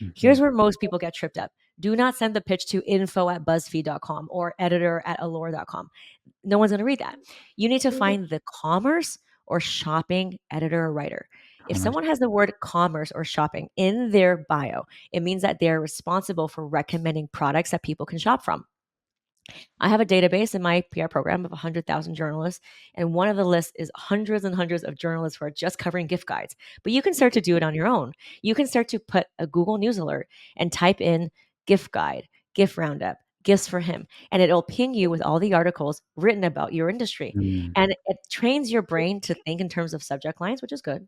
Mhm. Here's where most people get tripped up. Do not send the pitch to info@buzzfeed.com or editor@allure.com. No one's going to read that. You need to find the commerce or shopping editor or writer. If Commerce. someone has the word commerce or shopping in their bio, it means that they're responsible for recommending products that people can shop from. I have a database in my PR program of 100,000 journalists, and one of the lists is hundreds and hundreds of journalists who are just covering gift guides. But you can start to do it on your own. You can start to put a Google News alert and type in gift guide, gift roundup, gifts for him, and it'll ping you with all the articles written about your industry. Mm. And it trains your brain to think in terms of subject lines, which is good.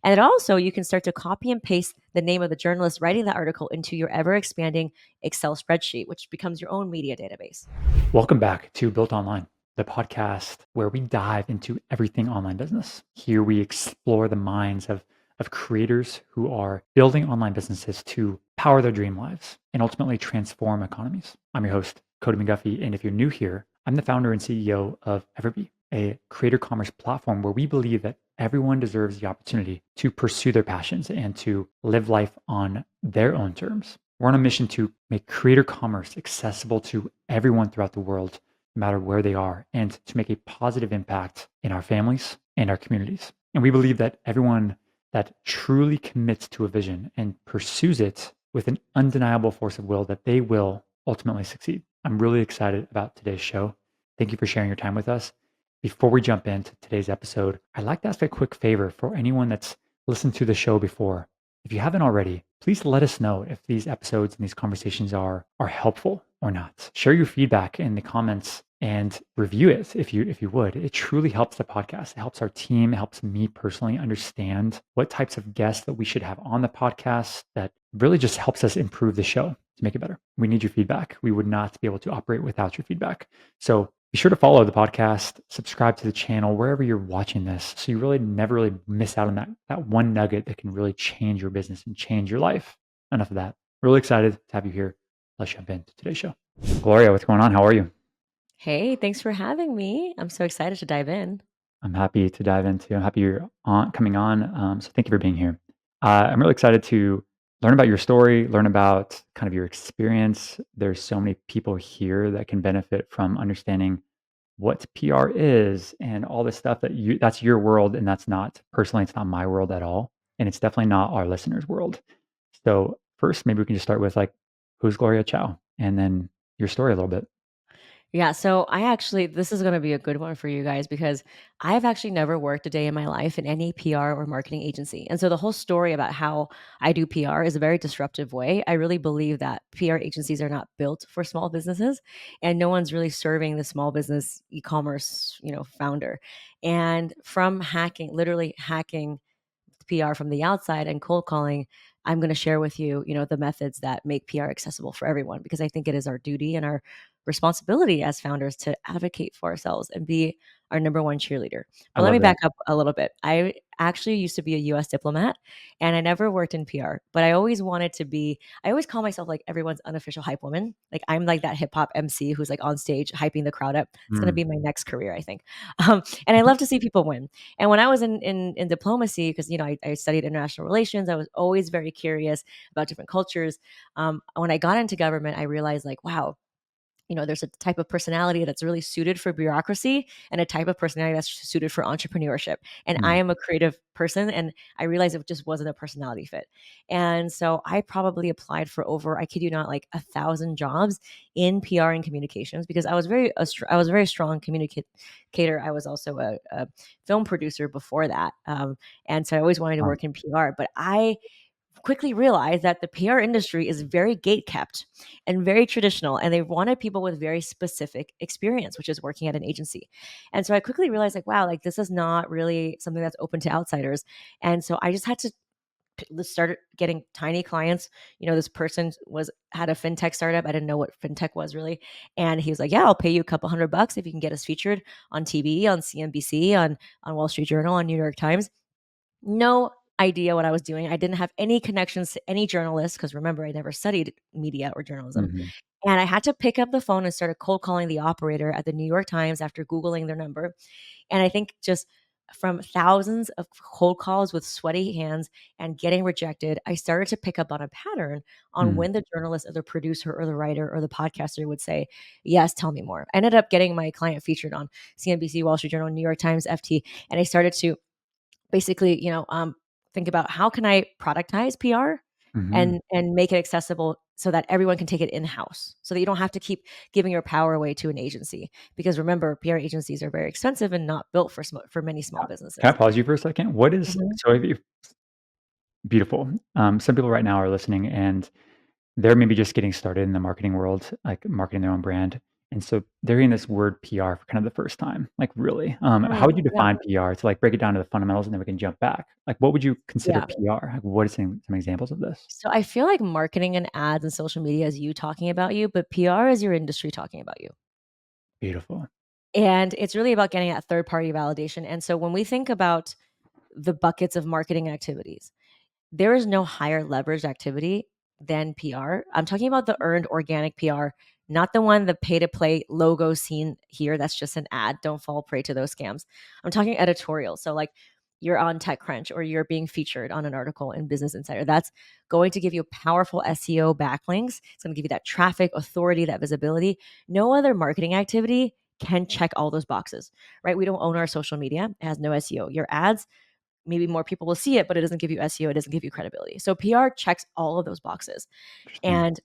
And it also, you can start to copy and paste the name of the journalist writing that article into your ever expanding Excel spreadsheet, which becomes your own media database. Welcome back to Built Online, the podcast where we dive into everything online business. Here we explore the minds of creators who are building online businesses to power their dream lives and ultimately transform economies. I'm your host, Cody McGuffie, and if you're new here, I'm the founder and CEO of EverBee, a creator commerce platform where we believe that everyone deserves the opportunity to pursue their passions and to live life on their own terms. We're on a mission to make creator commerce accessible to everyone throughout the world, no matter where they are, and to make a positive impact in our families and our communities. And we believe that everyone that truly commits to a vision and pursues it with an undeniable force of will, that they will ultimately succeed. I'm really excited about today's show. Thank you for sharing your time with us. Before we jump into today's episode, I'd like to ask a quick favor for anyone that's listened to the show before. If you haven't already, please let us know if these episodes and these conversations are helpful or not. Share your feedback in the comments and review it if you would. It truly helps the podcast. It helps our team, it helps me personally understand what types of guests that we should have on the podcast. That really just helps us improve the show to make it better. We need your feedback. We would not be able to operate without your feedback. So be sure to follow the podcast, subscribe to the channel wherever you're watching this, so you really never really miss out on that one nugget that can really change your business and change your life. Enough of that. Really excited to have you here. Let's jump into today's show. Gloria, what's going on? How are you? Hey, thanks for having me. I'm so excited to dive in. I'm happy to dive into. I'm happy you're coming on. So thank you for being here. I'm really excited to learn about your story, learn about kind of your experience. There's so many people here that can benefit from understanding what PR is and all this stuff that's your world, and that's not personally, it's not my world at all. And it's definitely not our listeners' world. So first, maybe we can just start with like, who's Gloria Chou? And then your story a little bit. Yeah, so this is going to be a good one for you guys because I've actually never worked a day in my life in any PR or marketing agency. And so the whole story about how I do PR is a very disruptive way. I really believe that PR agencies are not built for small businesses, and no one's really serving the small business e-commerce, founder. And from literally hacking PR from the outside and cold calling, I'm going to share with you, the methods that make PR accessible for everyone, because I think it is our duty and our responsibility as founders to advocate for ourselves and be our number one cheerleader. I But let me love that. back up a little bit. I actually used to be a US diplomat, and I never worked in PR, but I always wanted to be, I always call myself like everyone's unofficial hype woman. Like I'm like that hip hop MC who's like on stage hyping the crowd up. It's going to Mm. be my next career, I think. And I love to see people win. And when I was in diplomacy, because I studied international relations, I was always very curious about different cultures. When I got into government, I realized like, wow, there's a type of personality that's really suited for bureaucracy and a type of personality that's suited for entrepreneurship. And I Mm. am a creative person, and I realized it just wasn't a personality fit. And so I probably applied for over, I kid you not, like 1,000 jobs in PR and communications because I was I was a very strong communicator. I was also a film producer before that. And so I always wanted to Wow. work in PR, but I quickly realized that the PR industry is very gate kept and very traditional, and they wanted people with very specific experience, which is working at an agency. And so I quickly realized like, wow, like this is not really something that's open to outsiders. And so I just had to start getting tiny clients. This person had a fintech startup. I didn't know what fintech was really. And he was like, yeah, I'll pay you a couple $100 if you can get us featured on TV, on CNBC, on Wall Street Journal, on New York Times. No idea what I was doing. I didn't have any connections to any journalists because remember, I never studied media or journalism. Mhm. And I had to pick up the phone and started cold calling the operator at the New York Times after Googling their number. And I think just from thousands of cold calls with sweaty hands and getting rejected, I started to pick up on a pattern on Mm. when the journalist or the producer or the writer or the podcaster would say, yes, tell me more. I ended up getting my client featured on CNBC, Wall Street Journal, New York Times, FT, and I started to basically, think about how can I productize PR Mhm. and make it accessible so that everyone can take it in-house, so that you don't have to keep giving your power away to an agency. Because remember, PR agencies are very expensive and not built for many small Can I businesses. pause you for a second? What is Mhm. so if you beautiful. Some people right now are listening and they're maybe just getting started in the marketing world, like marketing their own brand. And so they're hearing this word PR for kind of the first time. Like really, how would you Yeah, define PR to like break it down to the fundamentals and then we can jump back? Like what would you consider yeah. PR? Like what are some examples of this? So I feel like marketing and ads and social media is you talking about you, but PR is your industry talking about you. Beautiful. And it's really about getting that third party validation. And so when we think about the buckets of marketing activities, there is no higher leverage activity than PR. I'm talking about the earned organic PR, not the one the pay to play logo seen here. That's just an ad. Don't fall prey to those scams. I'm talking editorial. So, like, you're on TechCrunch or you're being featured on an article in Business Insider. That's going to give you powerful SEO backlinks. It's going to give you that traffic, authority, that visibility. No other marketing activity can check all those boxes, right? We don't own our social media, it has no SEO. Your ads, maybe more people will see it, but it doesn't give you SEO, it doesn't give you credibility. So PR checks all of those boxes. Interesting.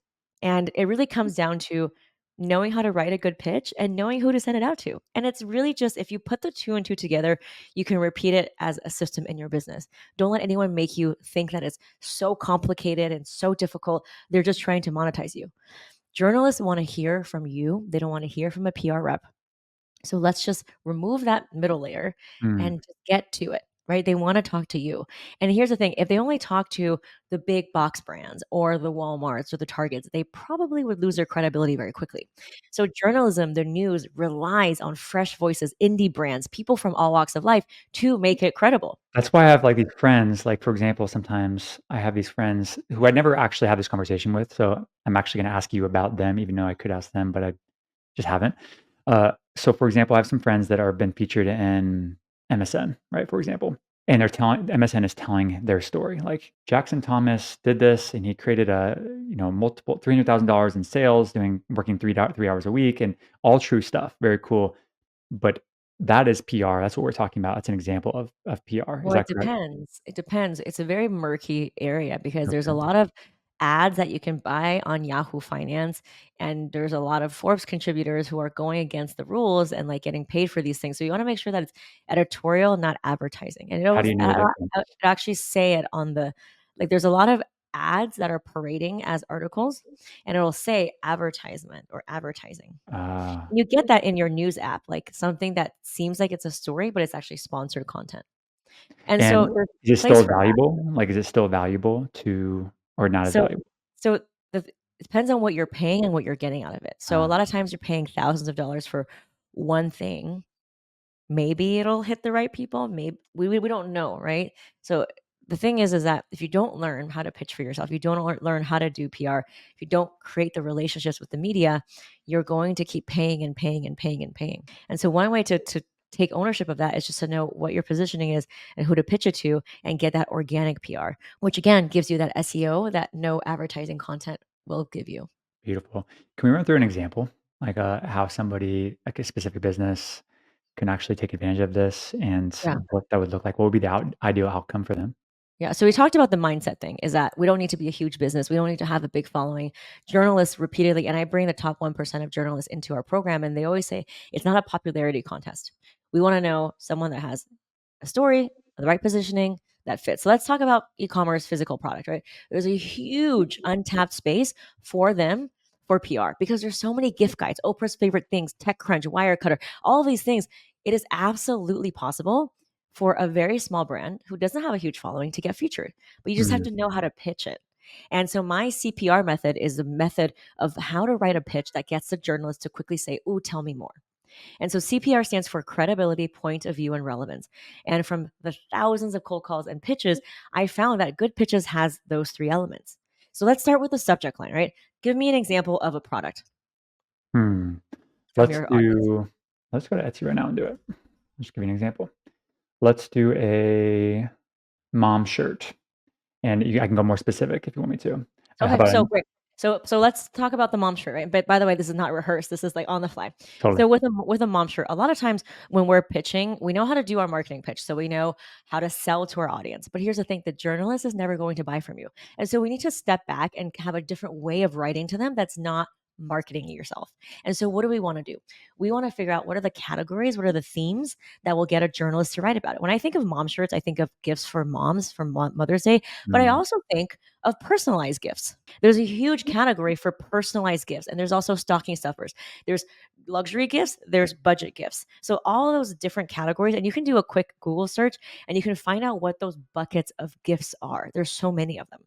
And it really comes down to knowing how to write a good pitch and knowing who to send it out to. And it's really just if you put the two and two together, you can repeat it as a system in your business. Don't let anyone make you think that it's so complicated and so difficult. They're just trying to monetize you. Journalists want to hear from you. They don't want to hear from a PR rep. So let's just remove that middle layer Mm. and just get to it, right? They want to talk to you. And here's the thing, if they only talk to the big box brands or the Walmarts or the Targets, they probably would lose their credibility very quickly. So journalism, the news relies on fresh voices, indie brands, people from all walks of life to make it credible. That's why I have like these friends, like for example, sometimes I have these friends who I never actually had this conversation with. So I'm actually going to ask you about them, even though I could ask them, but I just haven't. So for example, I have some friends that are been featured in MSN, right? For example, and they're telling MSN is telling their story. Like Jackson Thomas did this, and he created a multiple $300,000 in sales, working 3 hours a week, and all true stuff. Very cool. But that is PR. That's what we're talking about. That's an example of PR. Is Well, it that correct? depends. It depends. It's a very murky area because there's a Okay. lot of ads that you can buy on Yahoo Finance, and there's a lot of Forbes contributors who are going against the rules and like getting paid for these things. So you want to make sure that it's editorial, not advertising. And How do you know the it difference? actually say it on the like. There's a lot of ads that are parading as articles, and it'll say advertisement or advertising. Ah, You get that in your news app, like something that seems like it's a story, but it's actually sponsored content. And and so there's is it place still for that. valuable? Like, is it still valuable to or not as So valuable? so it depends on what you're paying and what you're getting out of it. So a Ah, lot of times you're paying thousands of dollars for one thing. Maybe it'll hit the right people. Maybe we don't know, right? So the thing is that if you don't learn how to pitch for yourself, you don't learn how to do PR, if you don't create the relationships with the media, you're going to keep paying and paying and paying and paying. And so one way to take ownership of that is just to know what your positioning is and who to pitch it to and get that organic PR, which again gives you that SEO that no advertising content will give you. beautiful. Can we run through an example, like, how somebody, like a specific business can actually take advantage of this and Yeah. what that would look like? What would be the ideal outcome for them? Yeah, so we talked about the mindset thing is that we don't need to be a huge business. We don't need to have a big following. Journalists repeatedly, and I bring the top 1% of journalists into our program, and they always say it's not a popularity contest. We want to know someone that has a story, the right positioning that fits. So let's talk about e-commerce physical product, right? There's a huge untapped space for them for PR because there's so many gift guides, Oprah's favorite things, TechCrunch, Wirecutter, all of these things. It is absolutely possible for a very small brand who doesn't have a huge following to get featured, but you just have Mm, to know how to pitch it. And so my CPR method is the method of how to write a pitch that gets the journalist to quickly say, "Ooh, tell me more." And so CPR stands for credibility, point of view, and relevance. And from the thousands of cold calls and pitches, I found that good pitches has those three elements. So let's start with the subject line, right? Give me an example of a product hmm. from Let's your audience. do let's go to Etsy right now and do it. I'll just give you an example. let's do a mom shirt, and I can go more specific if you want me to. How Okay, about so great. So let's talk about the mom shirt, right? But by the way, this is not rehearsed. This is like on the fly. totally. So with a mom shirt, a lot of times when we're pitching, we know how to do our marketing pitch. So we know how to sell to our audience. But here's the thing, the journalist is never going to buy from you. And so we need to step back and have a different way of writing to them that's not marketing yourself. And so what do we want to do? We want to figure out what are the categories, what are the themes that will get a journalist to write about it. When I think of mom shirts, I think of gifts for moms for Mother's Day, but I Mm, also think of personalized gifts. There's a huge category for personalized gifts, and there's also stocking stuffers. There's luxury gifts, there's budget gifts. So all of those different categories, and you can do a quick Google search and you can find out what those buckets of gifts are. There's so many of them.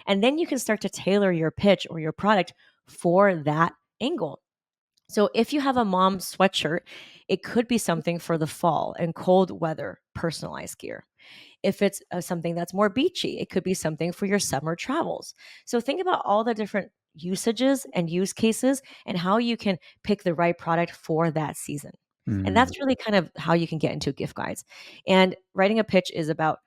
And then you can start to tailor your pitch or your product for that angle. So if you have a mom sweatshirt, it could be something for the fall and cold weather personalized gear. If it's something that's more beachy, it could be something for your summer travels. So think about all the different usages and use cases and how you can pick the right product for that season. And mm. that's really kind of how you can get into gift guides. And writing a pitch is about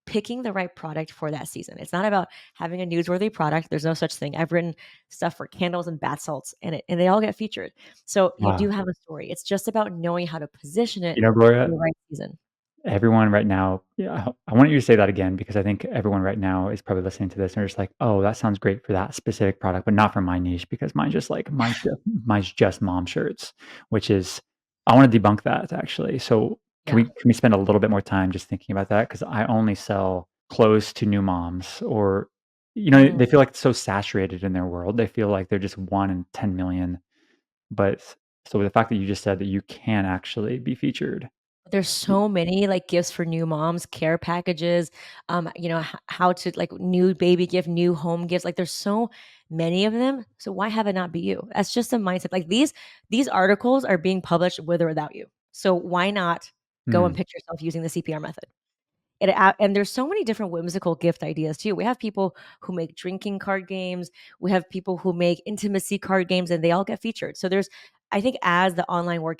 picking the right product for that season. It's not about having a newsworthy product. There's no such thing. I've written stuff for candles and bath salts and they all get featured. So you do Wow. have a story. It's just about knowing how to position it for Gloria, the right season. everyone right now, yeah, I want you to say that again because I think everyone right now is probably listening to this and they're just like, "Oh, that sounds great for that specific product, but not for my niche because mine's just mom shirts," which is I wanna debunk that actually. So, can Yeah. we spend a little bit more time just thinking about that? Because I only sell clothes to new moms or Mm. they feel like it's so saturated in their world. They feel like they're just 1 in 10,000,000, but so the fact that you just said that you can actually be featured. There's so many, like, gifts for new moms, care packages, how to like, new baby gift, new home gifts, like, there's so many of them, so why have it not be you? That's just a mindset, like, these articles are being published with or without you, so why not go and Mm, pitch yourself using the CPR method? And there's so many different whimsical gift ideas too. We have people who make drinking card games. We have people who make intimacy card games, and they all get featured. So I think as the online world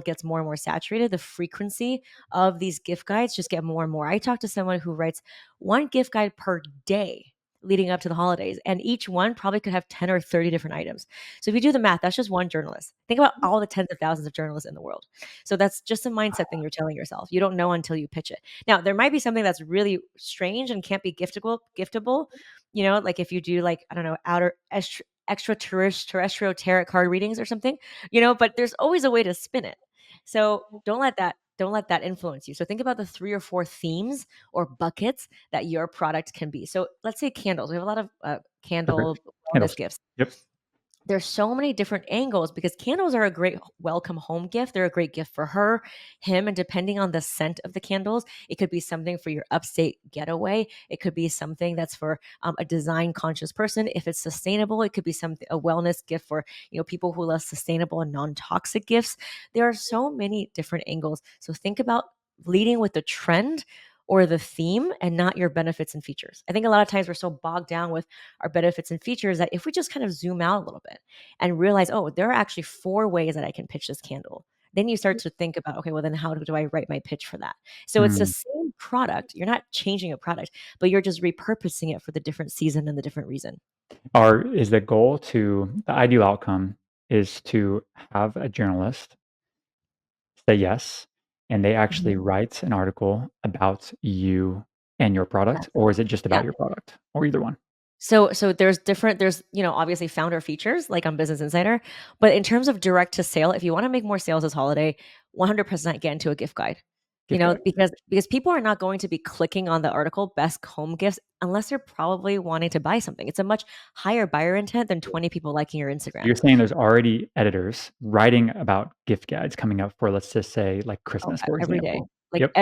gets more and more saturated, the frequency of these gift guides just get more and more. I talked to someone who writes one gift guide per day leading up to the holidays, and each one probably could have 10 or 30 different items. So if you do the math, that's just one journalist. Think about all the tens of thousands of journalists in the world. So that's just a mindset thing you're telling yourself. You don't know until you pitch it. Now, there might be something that's really strange and can't be giftable, like if you do like, I don't know, extraterrestrial tarot card readings or something, but there's always a way to spin it. So don't let that influence you. So think about the 3 or 4 themes or buckets that your product can be. So let's say candles. We have a lot of perfect. candle wellness Candles. gifts. Yep. There's so many different angles because candles are a great welcome home gift. They're a great gift for her, him, and depending on the scent of the candles, it could be something for your upstate getaway. It could be something that's for a design conscious person. If it's sustainable, it could be something a wellness gift for people who love sustainable and non toxic gifts. There are so many different angles. So think about leading with the trend or the theme and not your benefits and features. I think a lot of times we're so bogged down with our benefits and features that if we just kind of zoom out a little bit and realize, oh, there are actually 4 ways that I can pitch this candle. Then you start to think about, okay, well, then how do I write my pitch for that? So it's the Mm. same product. You're not changing a product, but you're just repurposing it for the different season and the different reason. Is the ideal outcome is to have a journalist say yes, and they actually Mhm. write an article about you and your product, Yes. or is it just Yeah. about your product, or either one? So there's obviously founder features like on Business Insider, but in terms of direct to sale, if you want to make more sales this holiday, 100% get into a gift guide. Gift guide. Because people are not going to be clicking on the article best home gifts unless they're probably wanting to buy something. It's a much higher buyer intent than 20 people liking your Instagram. You're saying there's already editors writing about gift guides coming up for, let's just say, like Oh, Christmas, for every day. example. Like, Yep.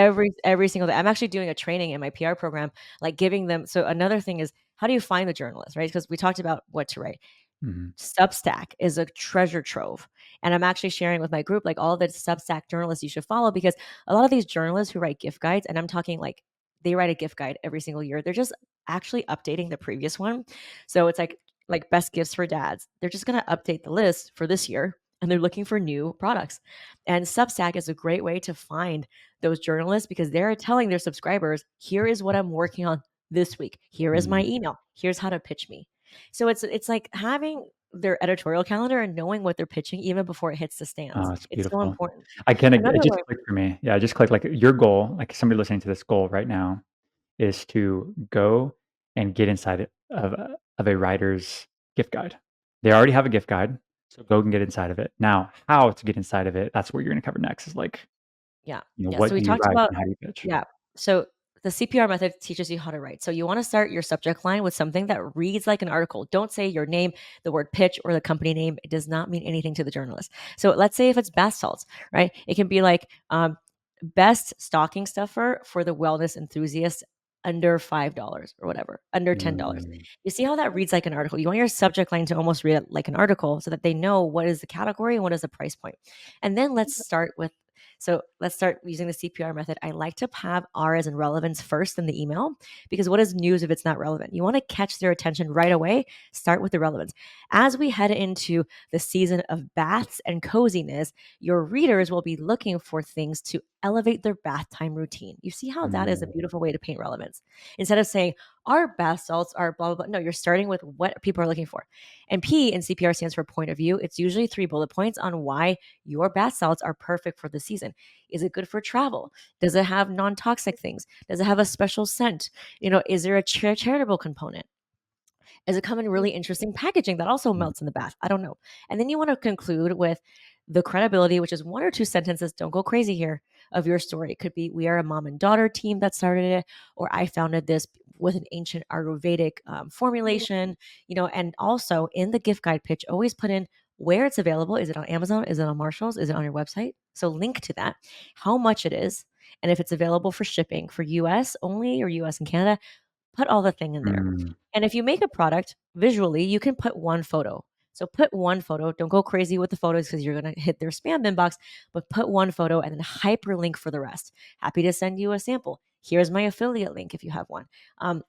every single day. I'm actually doing a training in my PR program, like, giving them so another thing is how do you find the journalist, right? Because we talked about what to write. Mhm. Substack is a treasure trove, and I'm actually sharing with my group, like, all the Substack journalists you should follow because a lot of these journalists who write gift guides, and I'm talking, like, they write a gift guide every single year. They're just actually updating the previous one. So it's like best gifts for dads. They're just gonna update the list for this year, and they're looking for new products. And Substack is a great way to find those journalists because they're telling their subscribers, here is what I'm working on this week. Here is my Mm. email. Here's how to pitch me. So it's like having their editorial calendar and knowing what they're pitching even before it hits the stands. Oh, it's It's so beautiful. important. I kinda Another it just way, clicked for me. Yeah, it just clicked, like, your goal, like, somebody listening to this goal right now is to go and get inside of a writer's gift guide. They already have a gift guide, so go and get inside of it. Now, how to get inside of it, that's what you're gonna cover next is, like, yeah. what So we do you talked write about, and how do you pitch? yeah. So the CPR method teaches you how to write. So you want to start your subject line with something that reads like an article. Don't say your name, the word pitch, or the company name. It does not mean anything to the journalist. So let's say if it's bath salts, right? It can be like best stocking stuffer for the wellness enthusiast under $5 or whatever, under $10. Mm, You see how that reads like an article. You want your subject line to almost read it like an article so that they know what is the category and what is the price point. And then let's start using the CPR method. I like to have R as in relevance first in the email because what is news if it's not relevant? You want to catch their attention right away. Start with the relevance. As we head into the season of baths and coziness, your readers will be looking for things to elevate their bath time routine. You see how that is a mm, beautiful way to paint relevance. Instead of saying, our bath salts are blah, blah, blah. No, you're starting with what people are looking for. And P in CPR stands for point of view. It's usually 3 bullet points on why your bath salts are perfect for the season. Is it good for travel? Does it have non toxic things? Does it have a special scent? Is there a charitable component? Does it come in really interesting packaging that also mm, melts in the bath? I don't know. And then you want to conclude with the credibility, which is 1 or 2 sentences. Don't go crazy here of your story. It could be, we are a mom and daughter team that started it, or I founded this with an ancient Ayurvedic formulation, and also in the gift guide pitch, always put in where it's available. Is it on Amazon? Is it on Marshall's? Is it on your website? So link to that, how much it is, and if it's available for shipping for US only or US and Canada, put all the thing in there. mm. And if you make a product visually, you can put one photo. So put one photo. Don't go crazy with the photos because you're going to hit their spam inbox, but put one photo and then hyperlink for the rest. Happy to send you a sample. Here's my affiliate link if you have one.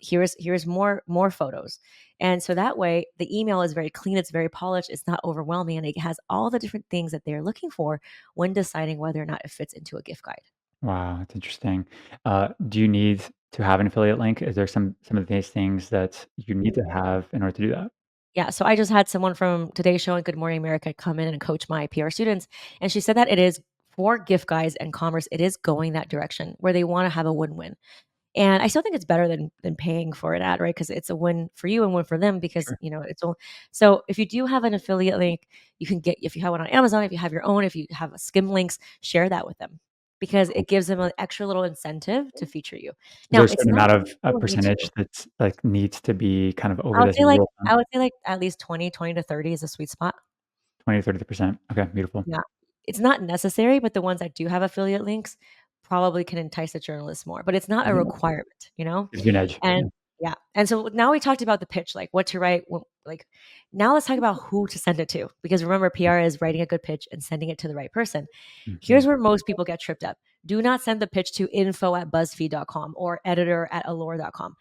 Here's more photos. And so that way the email is very clean, it's very polished, it's not overwhelming, and it has all the different things that they're looking for when deciding whether or not it fits into a gift guide. Wow, that's interesting. Do you need to have an affiliate link? Is there some of these things that you need to have in order to do that? Yeah, so I just had someone from Today's Show and Good Morning America come in and coach my PR students, and she said that it is for gift guides and commerce, it is going that direction where they want to have a win-win. And I still think it's better than paying for an ad, right? Because it's a win for you and win for them because Sure. it's all. So if you do have an affiliate link, you can get if you have one on Amazon, if you have your own, if you have a skim links, share that with them because Cool. it gives them an extra little incentive to feature you. Is there Now a it's certain not amount of a for me percentage too. that's, like, needs to be kind of over I would this say like rule of I thumb? would say like at least 20 to 30 is a sweet spot. 20 to 30%. Okay, beautiful. Yeah. It's not necessary, but the ones that do have affiliate links probably can entice the journalists more, but it's not a Yeah, requirement, you know? gives you an edge. Yeah. And yeah. And so now we talked about the pitch, like what to write, like now let's talk about who to send it to. Because remember, PR is writing a good pitch and sending it to the right person. Mhm. Here's where most people get tripped up. Do not send the pitch to info@buzzfeed.com or editor@allure.com.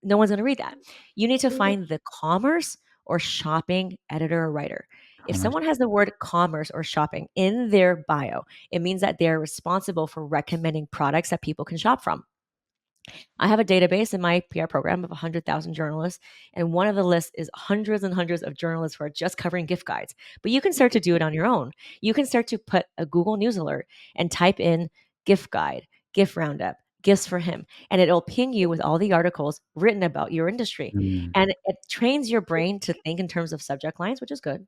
No one's going to read that. You need to find the commerce or shopping editor or writer. If Commerce. someone has the word commerce or shopping in their bio, it means that they're responsible for recommending products that people can shop from. I have a database in my PR program of 100,000 journalists, and one of the lists is hundreds and hundreds of journalists who are just covering gift guides. But you can start to do it on your own. You can start to put a Google News alert and type in gift guide, gift roundup, gifts for him, and it'll ping you with all the articles written about your industry. Mm, And it trains your brain to think in terms of subject lines, which is good.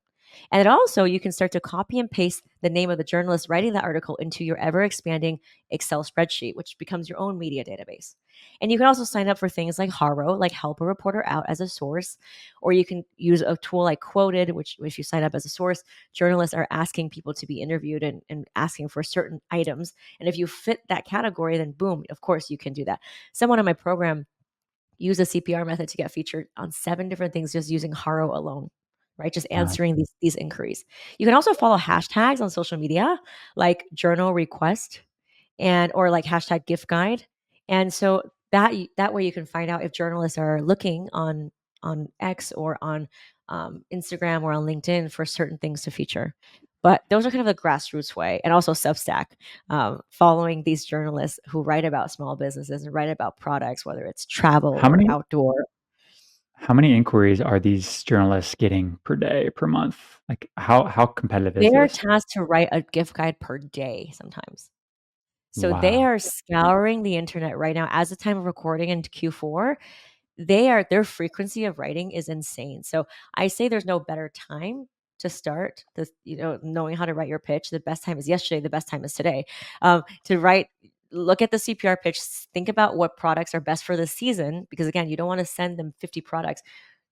And it also, you can start to copy and paste the name of the journalist writing that article into your ever expanding Excel spreadsheet, which becomes your own media database. And you can also sign up for things like Haro, like help a reporter out as a source, or you can use a tool like Quoted, which if you sign up as a source, journalists are asking people to be interviewed and asking for certain items. And if you fit that category, then boom, of course you can do that. Someone in my program used a CPR method to get featured on 7 different things just using Haro alone, right? Just wow. answering these inquiries. You can also follow hashtags on social media like journal request and or like hashtag gift guide. And so that way you can find out if journalists are looking on X or on Instagram or on LinkedIn for certain things to feature. But those are kind of the grassroots way, and also Substack, following these journalists who write about small businesses and write about products, whether it's travel How or many outdoor. how many inquiries are these journalists getting per day, per month? Like, how competitive is They are this? tasked to write a gift guide per day sometimes. So they Wow. are scouring the internet right now as the time of recording in Q4. Their frequency of writing is insane. So I say there's no better time to start this, knowing how to write your pitch. The best time is yesterday, the best time is today. To write, look at the CPR pitch, think about what products are best for the season, because again, you don't want to send them 50 products.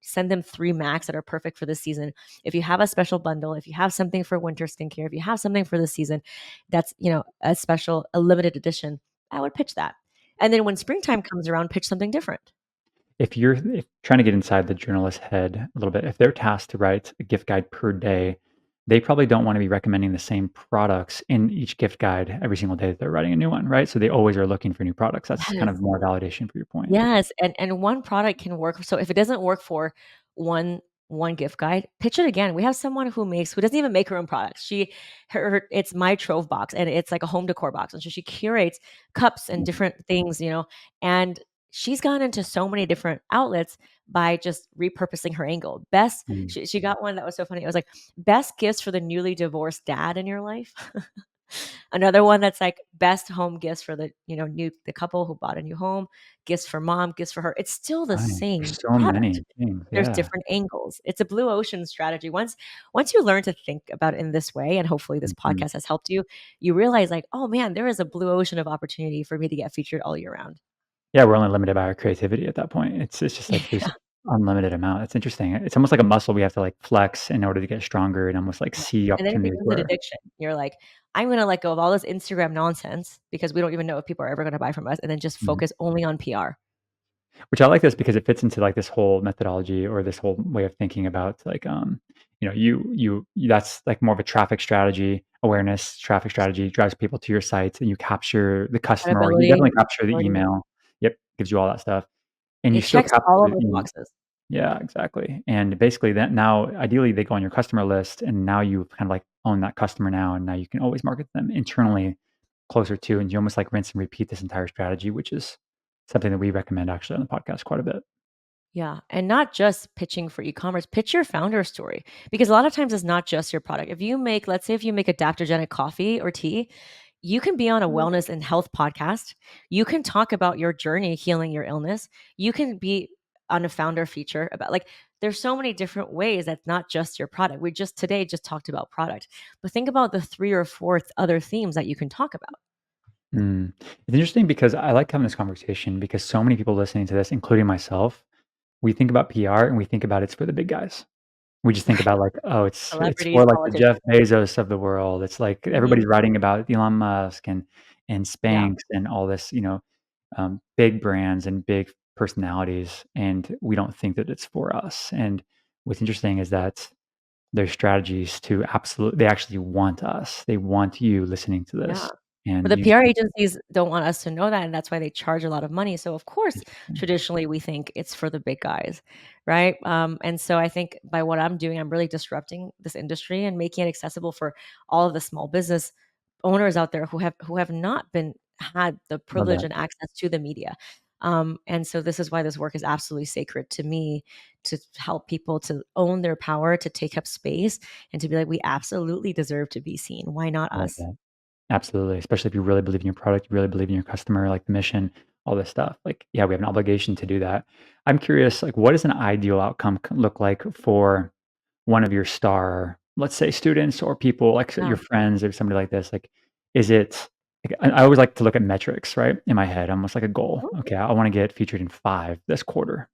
Send them 3 max that are perfect for the season. If you have a special bundle, if you have something for winter skincare, if you have something for the season that's, a special, a limited edition, I would pitch that. And then when springtime comes around, pitch something different. If trying to get inside the journalist's head a little bit, if they're tasked to write a gift guide per day, they probably don't wanna be recommending the same products in each gift guide every single day that they're writing a new one, right? So they always are looking for new products. That's kind Yes. of more validation for your point. Yes, and one product can work. So if it doesn't work for one one gift guide, pitch it again. We have someone who doesn't even make her own products. It's my Trove box, and it's like a home decor box, and so she curates cups and Mm, different things, and she's gone into so many different outlets by just repurposing her angle. mm. She got one that was so funny. It was like, best gifts for the newly divorced dad in your life. Another one that's like best home gifts for the couple who bought a new home, gifts for mom, gifts for her. It's still the Right. same There's so product. many things, There's yeah. different angles. It's a blue ocean strategy. Once you learn to think about it in this way, and hopefully this Mhm. podcast has helped you, you realize like, oh man, there is a blue ocean of opportunity for me to get featured all year round. Yeah, we're only limited by our creativity at that point. It's just like there's unlimited amount. It's interesting. It's almost like a muscle we have to, like, flex in order to get stronger and almost, like, Yeah. see And then it opportunities becomes an where addiction. You're like, I'm gonna let go of all this Instagram nonsense because we don't even know if people are ever gonna buy from us, and then just Mhm. focus only on PR. Which I like this because it fits into, like, this whole methodology or this whole way of thinking about, like, that's, like, more of a traffic strategy, awareness, traffic strategy, drives people to your site, and you capture the customer, or you Credibility, definitely capture the authority. email. Yep, gives you all that stuff, and you It still checks capture all of the those email. boxes. Yeah, exactly, and basically that now ideally, they go on your customer list, and now you kind of, like, own that customer now, and now you can always market them internally closer to, and you almost, like, rinse and repeat this entire strategy, which is something that we recommend actually on the podcast quite a bit. Yeah, and not just pitching for e-commerce, pitch your founder story, because a lot of times it's not just your product. Let's say if you make adaptogenic coffee or tea, you can be on a wellness and health podcast. You can talk about your journey healing your illness. You can be on a founder feature about like there's so many different ways that's not just your product. We just today just talked about product, but think about the 3 or 4 other themes that you can talk about. Mm. It's interesting because I like having this conversation because so many people listening to this, including myself, we think about PR and we think about it's for the big guys. We just think Right. about like, oh, it's Celebrities, for like the Jeff politicians. Bezos of the world. It's like Mhm. everybody's writing about Elon Musk and Yeah. Spanx and all this, big brands and big personalities, and we don't think that it's for us. And what's interesting is that their strategies to they actually want us. They want you listening to Yeah. this, But and the you just PR agencies don't want us to know that, and that's why they charge a lot of money. So of course, interesting. traditionally we think it's for the big guys, right? And so I think by what I'm doing, I'm really disrupting this industry and making it accessible for all of the small business owners out there who have not been had the Love privilege that. and access to the media. And so this is why this work is absolutely sacred to me, to help people to own their power, to take up space, and to be like, we absolutely deserve to be seen. Why not I love us? that. Absolutely, especially if you really believe in your product, you really believe in your customer, like the mission, all this stuff. Like, yeah, we have an obligation to do that. I'm curious, like, what does an ideal outcome look like for one of your star, let's say, students or people, like Yeah. your friends or somebody like this? Like, is it? Like, I always like to look at metrics, right, in my head, almost like a goal. Mhm. Okay, I want to get featured in 5 this quarter.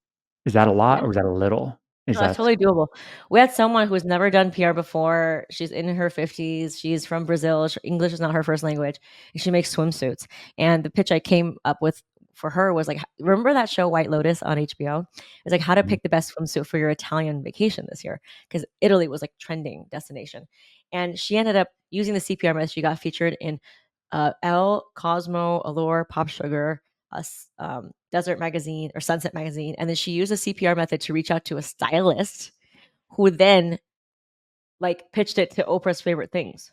Is that a lot Yeah. or is that a little? Is No, that's that totally doable. We had someone who's never done PR before. She's in her 50s. She's from Brazil. English is not her first language. And she makes swimsuits. And the pitch I came up with for her was like, remember that show White Lotus on HBO? It's like how to Mhm. pick the best swimsuit for your Italian vacation this year, because Italy was like trending destination. And she ended up using the CPR method. She got featured in Elle, Cosmo, Allure, Pop Sugar, Desert Magazine or Sunset Magazine, and then she used the CPR method to reach out to a stylist who then like pitched it to Oprah's favorite things.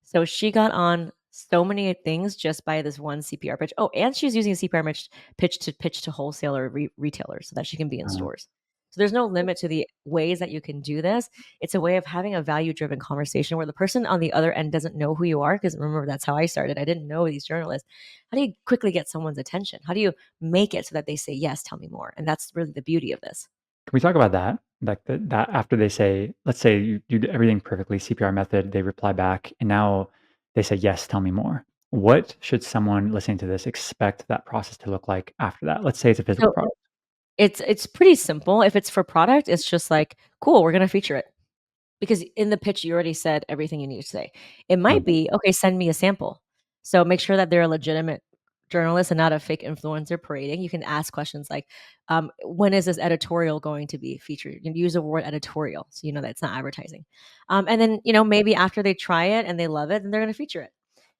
So she got on so many things just by this one CPR pitch. Oh, and she's using a CPR pitch to wholesaler retailers so that she can be in Uh, stores. So there's no limit to the ways that you can do this. It's a way of having a value driven conversation where the person on the other end doesn't know who you are. Because remember, that's how I started. I didn't know these journalists. How do you quickly get someone's attention? How do you make it so that they say, yes, tell me more? And that's really the beauty of this. can we talk about that? Like that after they say, let's say you do everything perfectly, CPR method, they reply back, and now they say, yes, tell me more. What should someone listening to this expect that process to look like after that? Let's say it's a physical So product. it's pretty simple. If it's for product, it's just like, cool, we're gonna feature it. Because in the pitch, you already said everything you need to say. It might Okay. be, okay, send me a sample. So make sure that they're a legitimate journalist and not a fake influencer parading. You can ask questions like, when is this editorial going to be featured? You can use the word editorial so you know that it's not advertising. And then, maybe after they try it and they love it, then they're going to feature it.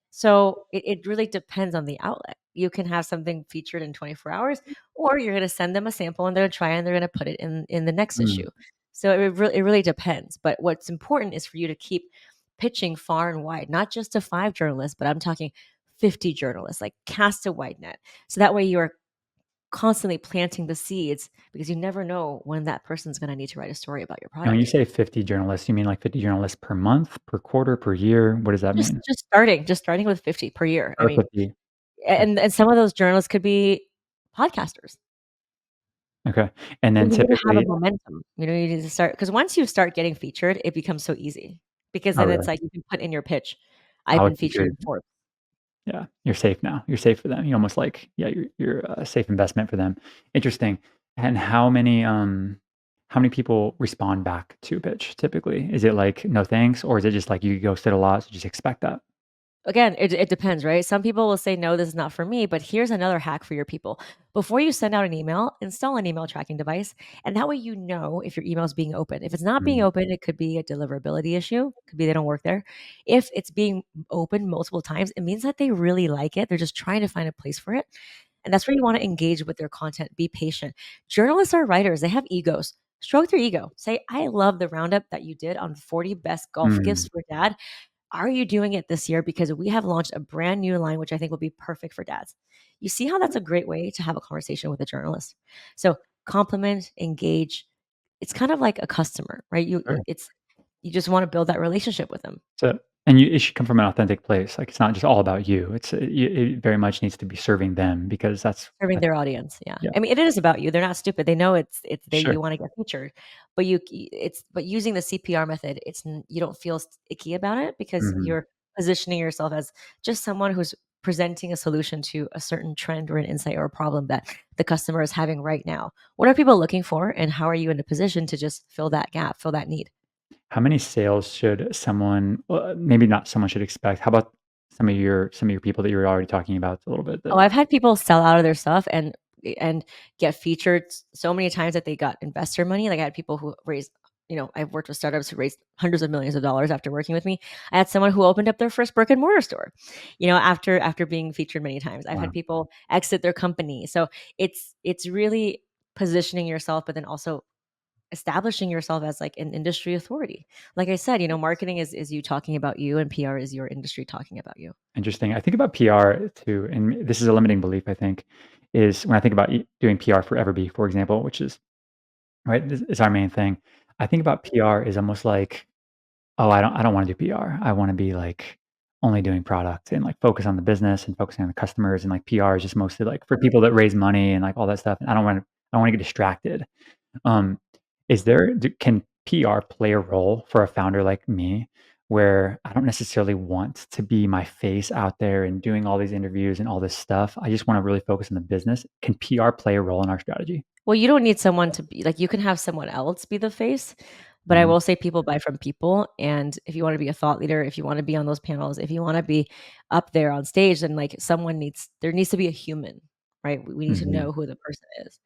So it really depends on the outlet. You can have something featured in 24 hours, or you're going to send them a sample and they're going to try and they're going to put it in the next Mm, issue. So it really depends. But what's important is for you to keep pitching far and wide, not just to 5 journalists, but I'm talking 50 journalists, like cast a wide net. So that way you're constantly planting the seeds because you never know when that person's going to need to write a story about your and when you product. say 50 journalists, you mean like 50 journalists per month, per quarter, per year? What does that Just mean? just starting, just starting with 50 per year. I Per mean, 50. and some of those journalists could be podcasters. Okay. And So then you need to have a typically, momentum. You need to start because once you start getting featured, it becomes so easy because oh, then it's really? like you can put in your pitch, I "I've was been featured featured. in Forbes." Yeah, you're safe now. You're safe for them. You almost like, yeah, you're a safe investment for them. Interesting. And how many people respond back to a pitch typically? Is it like, no thanks, or is it just like you ghosted a lot, so just expect that? Again, it depends, right? Some people will say, "No, this is not for me," but here's another hack for your people. Before you send out an email, install an email tracking device, and that way you know if your email is being open. If it's not being Mm, open, it could be a deliverability issue, could be they don't work there. If it's being open multiple times, it means that they really like it. They're just trying to find a place for it. And that's where you wanna engage with their content, be patient. Journalists are writers, they have egos. Stroke their ego. Say, "I love the roundup that you did on 40 best golf gifts mm, for dad. Are you doing it this year? Because we have launched a brand new line, which I think will be perfect for dads." You see how that's a great way to have a conversation with a journalist. So compliment, engage. It's kind of like a customer, right? sure. You just want to build that relationship with them. So, and it should come from an authentic place. Like it's not just all about you. It very much needs to be serving them because Serving that's their audience, yeah. yeah, I mean, it is about you. They're not stupid. They know it's they sure. you wanna get featured, but but using the CPR method, you don't feel icky about it because Mhm. you're positioning yourself as just someone who's presenting a solution to a certain trend or an insight or a problem that the customer is having right now. What are people looking for, and how are you in a position to just fill that gap, fill that need? How many sales should someone maybe not someone should expect? How about some of your people that you were already talking about a little bit Oh, that I've had people sell out of their stuff and get featured so many times that they got investor money. Like I had people who raised, I've worked with startups who raised hundreds of millions of dollars after working with me. I had someone who opened up their first brick and mortar store, after being featured many times. I've had wow, people exit their company. So it's really positioning yourself, but then also establishing yourself as like an industry authority. Like I said, marketing is you talking about you and PR is your industry talking about you. interesting. I think about PR too, and this is a limiting belief, I think, is when I think about doing PR for EverBee, for example, which is right, this is our main thing. I think about PR is almost like, oh, I don't wanna do PR. I wanna be, like, only doing product and, like, focus on the business and focusing on the customers, and, like, PR is just mostly, like, for people that raise money and, like, all that stuff, and I don't wanna get distracted. Um, can PR play a role for a founder like me, where I don't necessarily want to be my face out there and doing all these interviews and all this stuff? I just wanna really focus on the business. Can PR play a role in our strategy? Well, you don't need someone to be like, you can have someone else be the face, but I Mhm, will say people buy from people, and if you wanna be a thought leader, if you wanna be on those panels, if you wanna be up there on stage, then, like, there needs to be a human, right? We need to mhm. know who the person is.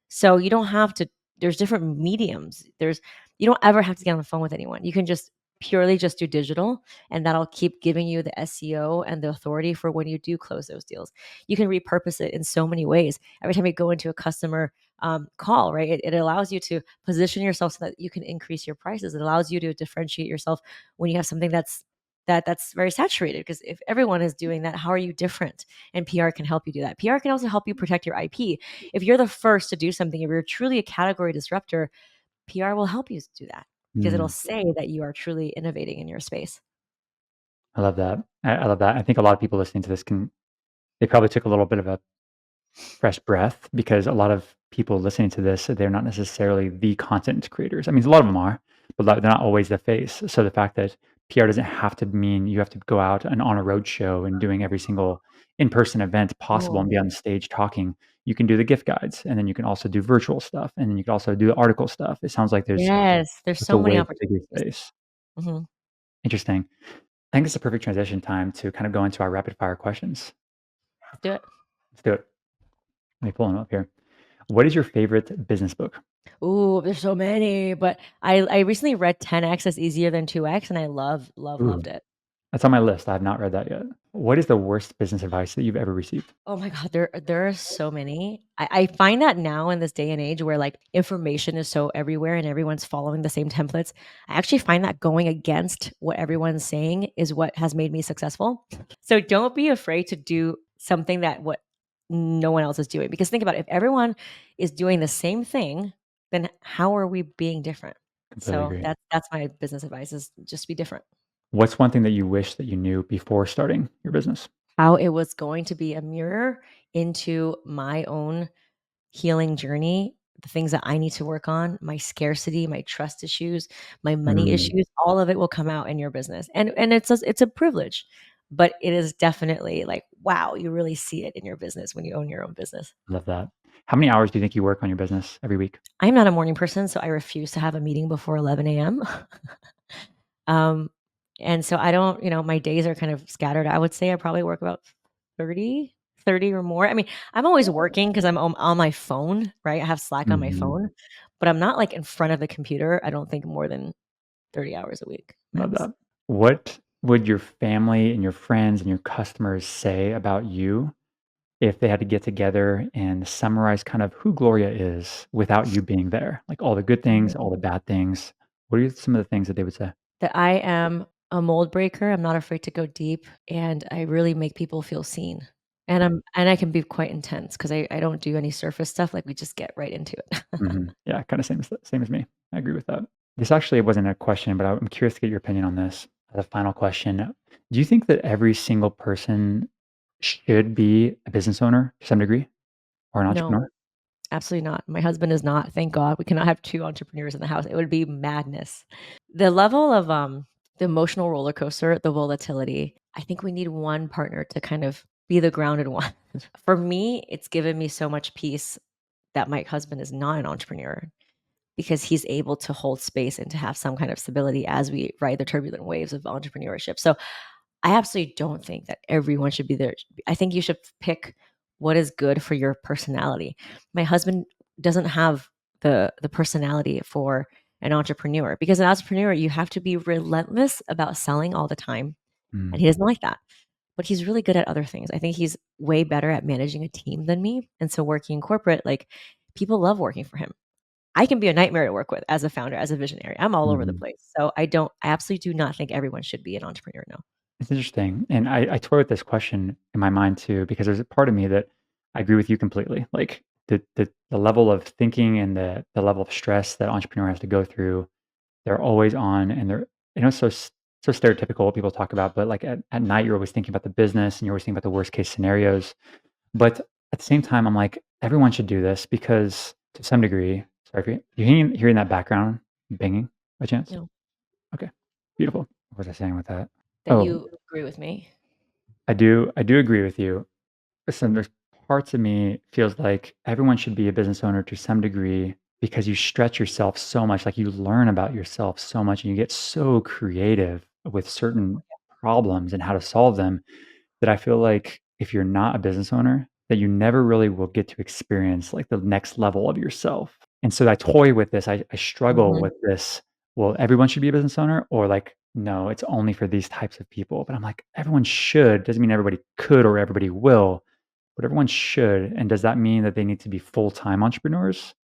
So, you don't have to there's different mediums. You don't ever have to get on the phone with anyone. You can just purely just do digital, and that'll keep giving you the SEO and the authority for when you do close those deals. You can repurpose it in so many ways. Every time you go into a customer call, right, it allows you to position yourself so that you can increase your prices. It allows you to differentiate yourself when you have something that's very saturated, because if everyone is doing that, how are you different? And PR can help you do that. PR can also help you protect your IP. If you're the first to do something, if you're truly a category disruptor, PR will help you do that because it'll Mm, say that you are truly innovating in your space. I love that. I love that. I think a lot of people listening to this they probably took a little bit of a fresh breath because a lot of people listening to this, they're not necessarily the content creators. I mean, a lot of them are, but they're not always the face. So the fact that PR doesn't have to mean you have to go out and on a road show and doing every single in-person event possible and be Oh, on the stage talking. You can do the gift guides, and then you can also do virtual stuff, and then you can also do the article stuff. It sounds like yes, there's it's a so many way bigger opportunities. space. Mhm. Interesting. I think it's a perfect transition time to kind of go into our rapid fire questions. Let's do it. Let's do it. Let me pull them up here. What is your favorite business book? Ooh, there's so many, but I recently read 10x is easier than 2x, and I loved Ooh, it. that's on my list. I have not read that yet. What is the worst business advice that you've ever received? Oh my god, there are so many. I find that now in this day and age where, like, information is so everywhere and everyone's following the same templates, I actually find that going against what everyone's saying is what has made me successful. So don't be afraid to do something that what no one else is doing, because think about it, if everyone is doing the same thing, then how are we being different? Completely So agree. that's my business advice, is just be different. What's one thing that you wish that you knew before starting your business? How it was going to be a mirror into my own healing journey, the things that I need to work on, my scarcity, my trust issues, my money Mm, issues, all of it will come out in your business. And it's a privilege, but it is definitely like, wow, you really see it in your business when you own your own business. love that. How many hours do you think you work on your business every week? I'm not a morning person, so I refuse to have a meeting before 11 AM. Um, and so I don't, my days are kind of scattered. I would say I probably work about 30 or more. I mean, I'm always working because I'm on my phone, right? I have Slack on my Mhm. phone, but I'm not like in front of the computer. I don't think more than 30 hours a week Love max. that. What would your family and your friends and your customers say about you if they had to get together and summarize kind of who Gloria is without you being there? Like all the good things, all Mhm. the bad things. What are some of the things that they would say? That I am a mold breaker. I'm not afraid to go deep, and I really make people feel seen. And I can be quite intense because I don't do any surface stuff. Like, we just get right into it. Mhm. Yeah, kinda same as me. I agree with that. This actually wasn't a question, but I'm curious to get your opinion on this as a final question. Do you think that every single person should be a business owner to some degree or an No. entrepreneur? Absolutely not. My husband is not, thank God. We cannot have 2 entrepreneurs in the house. It would be madness. The level of, the emotional roller coaster, the volatility, I think we need one partner to kind of be the grounded one. For me, it's given me so much peace that my husband is not an entrepreneur, because he's able to hold space and to have some kind of stability as we ride the turbulent waves of entrepreneurship. So I absolutely don't think that everyone should be there. I think you should pick what is good for your personality. My husband doesn't have the personality for an entrepreneur, because an entrepreneur, you have to be relentless about selling all the time, and Mm, he doesn't like that. But he's really good at other things. I think he's way better at managing a team than me. And so working in corporate, like, people love working for him. I can be a nightmare to work with as a founder, as a visionary. I'm all over the mhm. place. So I absolutely do not think everyone should be an entrepreneur. No. It's interesting, and I toy with this question in my mind too because there's a part of me that I agree with you completely. Like, the level of thinking and the level of stress that entrepreneur has to go through, they're always on, and they're so so stereotypical what people talk about, but, like, at night, you're always thinking about the business, and you're always thinking about the worst case scenarios, but at the same time, I'm like, everyone should do this because to some degree sorry, if you hearing that background banging by chance? No. Okay, beautiful. What was I saying with that? That Oh, you agree with me. I do agree with you. Listen, there's parts of me feels like everyone should be a business owner to some degree because you stretch yourself so much, like, you learn about yourself so much, and you get so creative with certain problems and how to solve them that I feel like if you're not a business owner, that you never really will get to experience, like, the next level of yourself. And so I toy with this. I struggle Mhm. with this. Well, everyone should be a business owner or, like, no, it's only for these types of people. But I'm like, everyone should. Doesn't mean everybody could or everybody will, but everyone should. And does that mean that they need to be full-time entrepreneurs?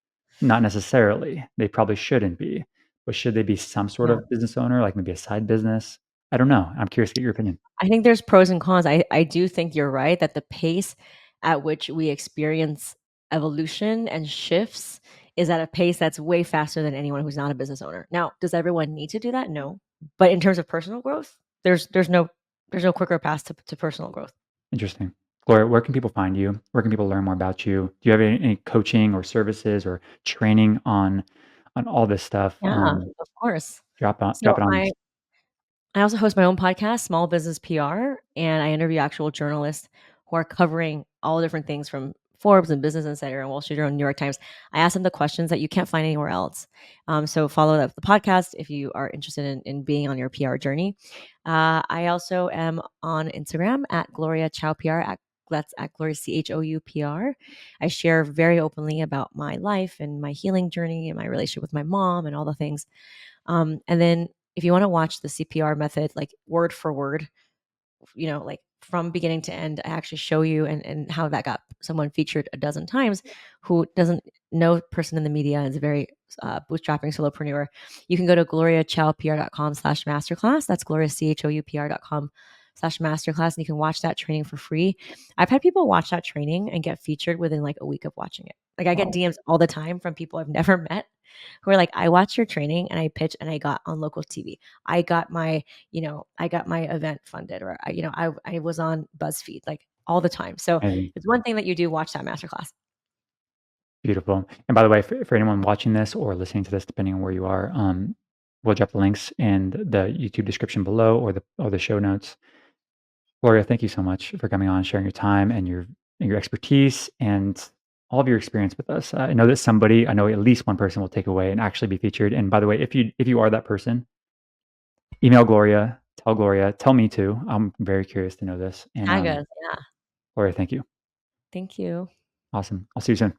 Not necessarily. They probably shouldn't be. But should they be some sort Yeah. of business owner, like maybe a side business? I don't know. I'm curious to get your opinion. I think there's pros and cons. I do think you're right that the pace at which we experience evolution and shifts is at a pace that's way faster than anyone who's not a business owner. Now, does everyone need to do that? No. But in terms of personal growth, there's no quicker path to personal growth. Interesting. Gloria, where can people find you? Where can people learn more about you? Do you have any coaching or services or training on all this stuff? Yeah, of course. Drop So it on us. I also host my own podcast, Small Business PR, and I interview actual journalists who are covering all different things from Forbes and Business Insider and Wall Street Journal and New York Times. I ask them the questions that you can't find anywhere else. So follow the podcast if you are interested in being on your PR journey. I also am on Instagram at Gloria Chou PR. That's at Gloria Chou PR. I share very openly about my life and my healing journey and my relationship with my mom and all the things. And then if you want to watch the CPR method, like word for word, like from beginning to end, I actually show you and how that got someone featured a dozen times who doesn't know person in the media and is a very bootstrapping solopreneur. You can go to gloriachoupr.com/masterclass. That's gloriachoupr.com/masterclass. And you can watch that training for free. I've had people watch that training and get featured within like a week of watching it. Like I get Wow, DMs all the time from people I've never met who are like, I watched your training and I pitched and I got on local TV. I got my event funded, or I was on BuzzFeed like all the time. So amazing. it's one thing that you do watch that masterclass. Beautiful. And by the way, for anyone watching this or listening to this, depending on where you are, we'll drop the links in the YouTube description below or the show notes. Gloria, thank you so much for coming on, sharing your time and your expertise and all of your experience with us. I know that I know at least one person will take away and actually be featured. And by the way, if you are that person, email Gloria, tell me too. I'm very curious to know this. And Tag us. Yeah. Gloria, thank you. Thank you. Awesome. I'll see you soon.